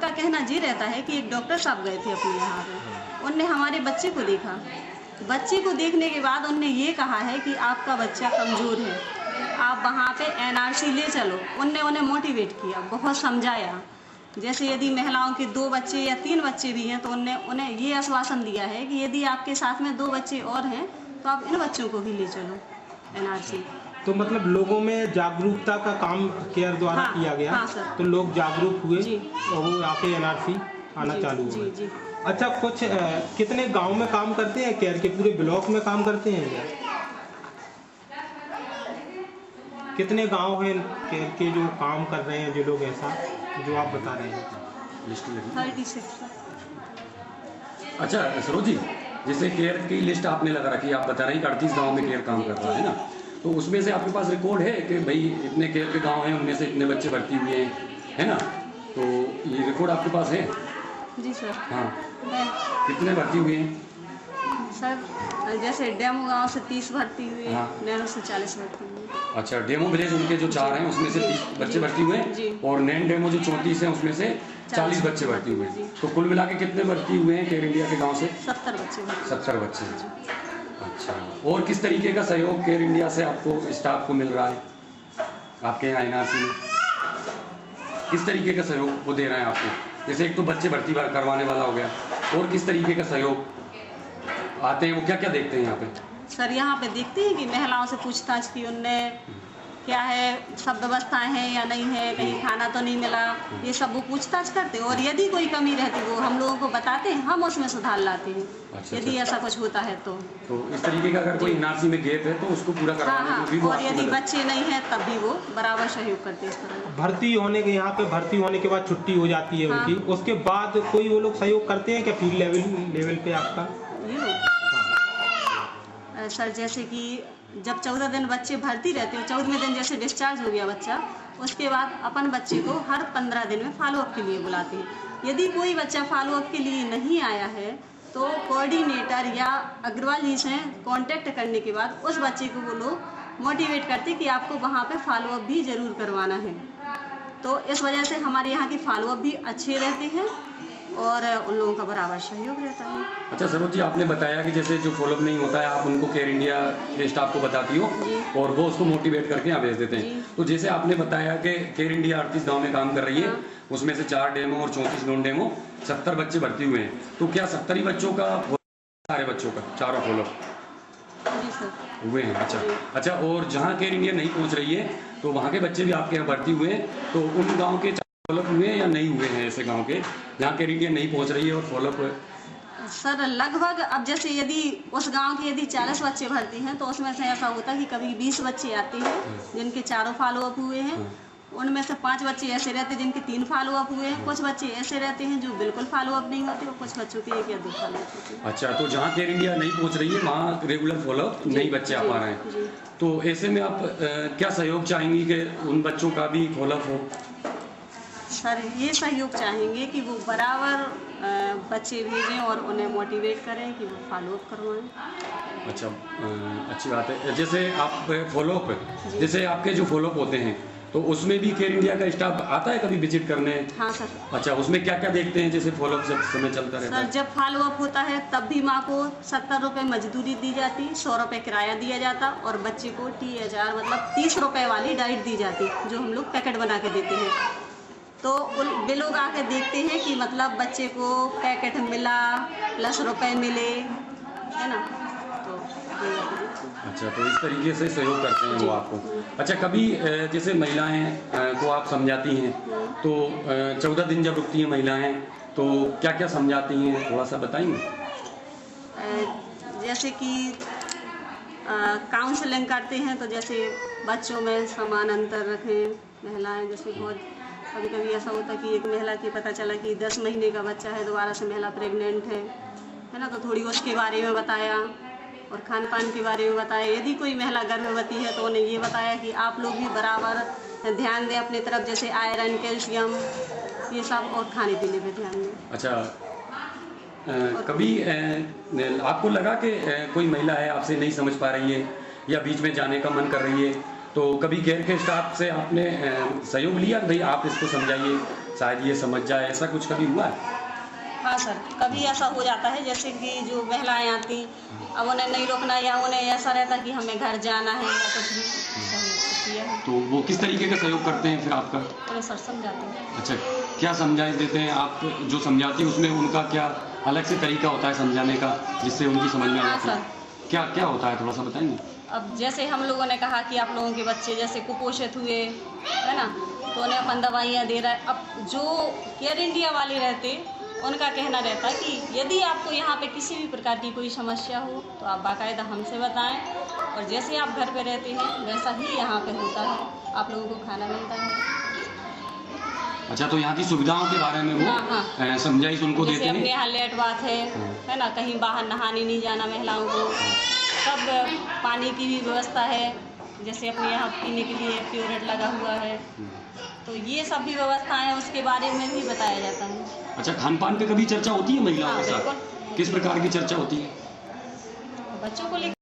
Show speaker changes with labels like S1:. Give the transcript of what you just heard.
S1: उनका कहना ये रहता है कि एक डॉक्टर साहब गए थे अपने यहाँ पे, उनने हमारे बच्चे को देखा। बच्चे को देखने के बाद उनने ये कहा है कि आपका बच्चा कमज़ोर है, आप वहाँ पे एनआरसी ले चलो। उनने उन्हें मोटिवेट किया, बहुत समझाया। जैसे यदि महिलाओं के 2 बच्चे या 3 बच्चे भी हैं तो उनने उन्हें ये आश्वासन दिया है कि यदि आपके साथ में 2 बच्चे और हैं तो आप इन बच्चों को भी ले चलो एनआरसी।
S2: तो मतलब लोगों में जागरूकता का काम केयर द्वारा किया गया।
S1: हाँ सर।
S2: तो लोग जागरूक हुए
S1: जी।
S2: और वो आके एनआरसी आना चालू हुआ।
S1: जी जी।
S2: अच्छा, कुछ कितने गांव में काम करते हैं केयर के? पूरे ब्लॉक में काम करते हैं क्या? कितने गांव हैं केयर के जो काम कर रहे हैं, जो लोग ऐसा जो आप बता रहे हैं?
S1: 36।
S3: अच्छा सरोज जी, जैसे केयर की लिस्ट आपने लगा रखी है, आप बता रहे हैं कि 38 गाँव में केयर काम कर रहा है ना, तो उसमें से आपके पास रिकॉर्ड है कि भाई इतने केयर के गांव हैं, उनमें से इतने बच्चे भर्ती हुए हैं, है ना? तो ये रिकॉर्ड आपके पास है?
S1: जी सर।
S3: हाँ,
S1: है
S3: कितने भर्ती हुए हैं
S1: सर? जैसे डेमो गांव से 30 भर्ती हुए,
S3: हाँ।
S1: नैनो से 40 भर्ती हुए।
S3: अच्छा, डेमो विलेज उनके जो 4 हैं उसमें से 30 बच्चे भर्ती हुए
S1: जी।
S3: और नैन डेमो जो 34 हैं उसमें से 40 बच्चे भर्ती हुए।
S1: जी।
S3: तो कुल मिला के कितने भर्ती हुए हैं केयर इंडिया के गाँव से?
S1: 70 बच्चे भर्ती।
S3: 70 बच्चे। अच्छा, और किस तरीके का सहयोग केयर इंडिया से आपको स्टाफ को मिल रहा है आपके यहाँ एनआरसी में? किस तरीके का सहयोग वो दे रहे हैं आपको? जैसे एक तो बच्चे भर्ती करवाने वाला हो गया, और किस तरीके का सहयोग आते हैं, वो क्या क्या देखते हैं यहाँ पे?
S1: सर यहाँ पे देखते हैं कि महिलाओं से पूछताछ की उनने क्या है, सब व्यवस्थाएं हैं या नहीं है, कहीं खाना तो नहीं मिला, ये सब वो पूछताछ करते हैं। और यदि कोई कमी रहती वो हम लोगों को बताते हैं, हम उसमें सुधार लाते हैं।
S3: अच्छा,
S1: यदि ऐसा कुछ होता है तो
S3: इस तरीके का अगर कोई एनआरसी में गैप है तो उसको पूरा करवाने
S1: हाँ
S3: में भी वो
S1: और
S3: आपकी
S1: यदि
S3: मदद-
S1: बच्चे नहीं हैं तब भी वो बराबर सहयोग करते हैं इस तरह।
S2: भर्ती होने के यहाँ पे भर्ती होने के बाद छुट्टी हो जाती है
S1: हाँ।
S2: उनकी, उसके बाद कोई वो लोग सहयोग करते हैं क्या फील्ड लेवल पे आपका?
S1: ये लोग सर जैसे कि जब 14 दिन बच्चे भर्ती रहते हैं, 14वें दिन जैसे डिस्चार्ज हो गया बच्चा, उसके बाद अपन बच्चे को हर 15 दिन में फॉलोअप के लिए बुलाते हैं। यदि कोई बच्चा फॉलोअप के लिए नहीं आया है तो कोऑर्डिनेटर या अग्रवाल जी से कांटेक्ट करने के बाद उस बच्चे को वो लोग मोटिवेट करते हैं कि आपको वहाँ पे फॉलोअप भी ज़रूर करवाना है। तो इस वजह से हमारे यहाँ की फॉलोअप भी अच्छे रहते हैं और उन लोगों का बराबर सहयोग रहता है।
S3: अच्छा सरोज जी, आपने बताया कि जैसे जो फॉलोअप नहीं होता है आप उनको केयर इंडिया के स्टाफ को बताती हो और वो उसको मोटिवेट करके यहाँ भेज देते हैं। तो जैसे आपने बताया कि केयर इंडिया 38 गाँव में काम कर रही है, उसमें से 4 डेमो और 34 नॉन डेमो, 70 बच्चे भर्ती हुए हैं। तो क्या 70 ही बच्चों का, सारे बच्चों का चारों फॉलोअप
S1: जी सर
S3: हुए हैं? अच्छा, और जहाँ केयर इंडिया नहीं पहुँच रही है तो वहाँ के बच्चे भी आपके यहाँ भर्ती हुए हैं, तो उन गाँव के फॉलोअप हुए हैं या नहीं हुए हैं? ऐसे गाँव के जहाँ केयर इंडिया नहीं पहुँच रही है और फॉलोअप?
S1: सर लगभग अब जैसे यदि उस गांव के यदि 40 बच्चे भर्ती हैं तो उसमें से ऐसा होता है कि कभी 20 बच्चे आते हैं जिनके 4 फॉलोअप हुए हैं, उनमें से 5 बच्चे ऐसे रहते हैं जिनके 3 फॉलोअप हुए हैं, कुछ बच्चे ऐसे रहते हैं जो बिल्कुल फॉलोअप नहीं होते और कुछ बच्चों के 1 या 2 फॉलोअप होते हैं।
S3: अच्छा, तो जहाँ केयर इंडिया नहीं पहुँच रही है वहाँ रेगुलर फॉलोअप नहीं बच्चे आ पा रहे हैं,
S1: जी।
S3: तो ऐसे में आप क्या सहयोग चाहेंगी कि उन बच्चों का भी फॉलोअप हो?
S1: सर ये सहयोग चाहेंगे कि वो बराबर बच्चे भेजें और उन्हें मोटिवेट करें कि वो फॉलोअप करवाएं।
S3: अच्छा, अच्छी बात है। जैसे आप फॉलोअप, जैसे आपके जो फॉलोअप होते हैं तो उसमें भी केयर इंडिया का स्टाफ आता है कभी विजिट करने?
S1: हाँ सर।
S3: अच्छा, उसमें क्या क्या देखते हैं जैसे फॉलोअप जब समय चलता रहता
S1: सर
S3: है?
S1: जब फॉलोअप होता है तब भी माँ को 70 रुपये मजदूरी दी जाती, 100 रुपये किराया दिया जाता और बच्चे को THR मतलब 30 रुपये वाली डाइट दी जाती जो हम लोग पैकेट बना के देते हैं। तो वे लोग आके देखते हैं कि मतलब बच्चे को पैकेट मिला प्लस रुपए मिले, है ना? तो
S3: अच्छा, तो इस तरीके से सहयोग करते हैं वो आपको। अच्छा, कभी जैसे महिलाएं को आप समझाती हैं तो 14 दिन जब रुकती हैं महिलाएं तो क्या क्या समझाती हैं, थोड़ा सा बताएंगे?
S1: जैसे कि काउंसलिंग करते हैं तो जैसे बच्चों में समान अंतर रखें। महिलाएं जैसे बहुत कभी कभी ऐसा होता है कि एक महिला की पता चला कि 10 महीने का बच्चा है, दोबारा से महिला प्रेग्नेंट है ना, तो थोड़ी उसके बारे में बताया और खान पान के बारे में बताया। यदि कोई महिला गर्भवती है तो उन्हें ये बताया कि आप लोग भी बराबर ध्यान दें अपनी तरफ, जैसे आयरन, कैल्शियम ये सब, और खाने पीने पे ध्यान दें।
S3: अच्छा, कभी आपको लगा कि कोई महिला है आपसे नहीं समझ पा रही है या बीच में जाने का मन कर रही है, तो कभी केयर के स्टाफ से आपने सहयोग लिया भाई आप इसको समझाइए शायद ये समझ जाए, ऐसा कुछ कभी हुआ है?
S1: हाँ सर, कभी ऐसा हो जाता है जैसे कि जो महिलाएं आती, अब उन्हें नहीं रोकना या उन्हें ऐसा रहता कि हमें घर जाना है या कुछ भी ऐसा किया है
S3: तो वो किस तरीके का सहयोग करते हैं फिर आपका?
S1: उन्हें सर समझाते हैं।
S3: अच्छा, क्या समझा देते हैं आप? जो समझाती है उसमें उनका क्या अलग से तरीका होता है समझाने का, जिससे उनकी समझ में आ
S1: हाँ
S3: जाती है?
S1: सर,
S3: क्या क्या होता है, थोड़ा सा बताएंगे?
S1: अब जैसे हम लोगों ने कहा कि आप लोगों के बच्चे जैसे कुपोषित हुए है ना, तो उन्हें अपन दवाइयाँ दे रहा है। अब जो केयर इंडिया वाले रहते, उनका कहना रहता है कि यदि आपको यहाँ पे किसी भी प्रकार की कोई समस्या हो तो आप बाकायदा हमसे बताएं, और जैसे आप घर पे रहते हैं वैसा ही यहाँ पे होता है, आप लोगों को खाना मिलता है।
S3: अच्छा, तो यहाँ की सुविधाओं के बारे में
S1: हाँ,
S3: वो
S1: हाँ।
S3: समझाइश उनको
S1: जैसे
S3: देते
S1: अपने
S3: हैं?
S1: यहाँ लेट बात है ना, कहीं बाहर नहाने नहीं जाना महिलाओं को, सब पानी की भी व्यवस्था है, जैसे अपने यहाँ पीने के लिए प्योरेट लगा हुआ है, तो ये सब भी व्यवस्थाएं हैं, उसके बारे में भी बताया जाता है।
S3: अच्छा, खान पान पे कभी चर्चा होती है महिलाओं
S1: हाँ,
S3: के साथ?
S1: बिल्कुल।
S3: किस प्रकार की चर्चा होती है?
S1: बच्चों को लेकर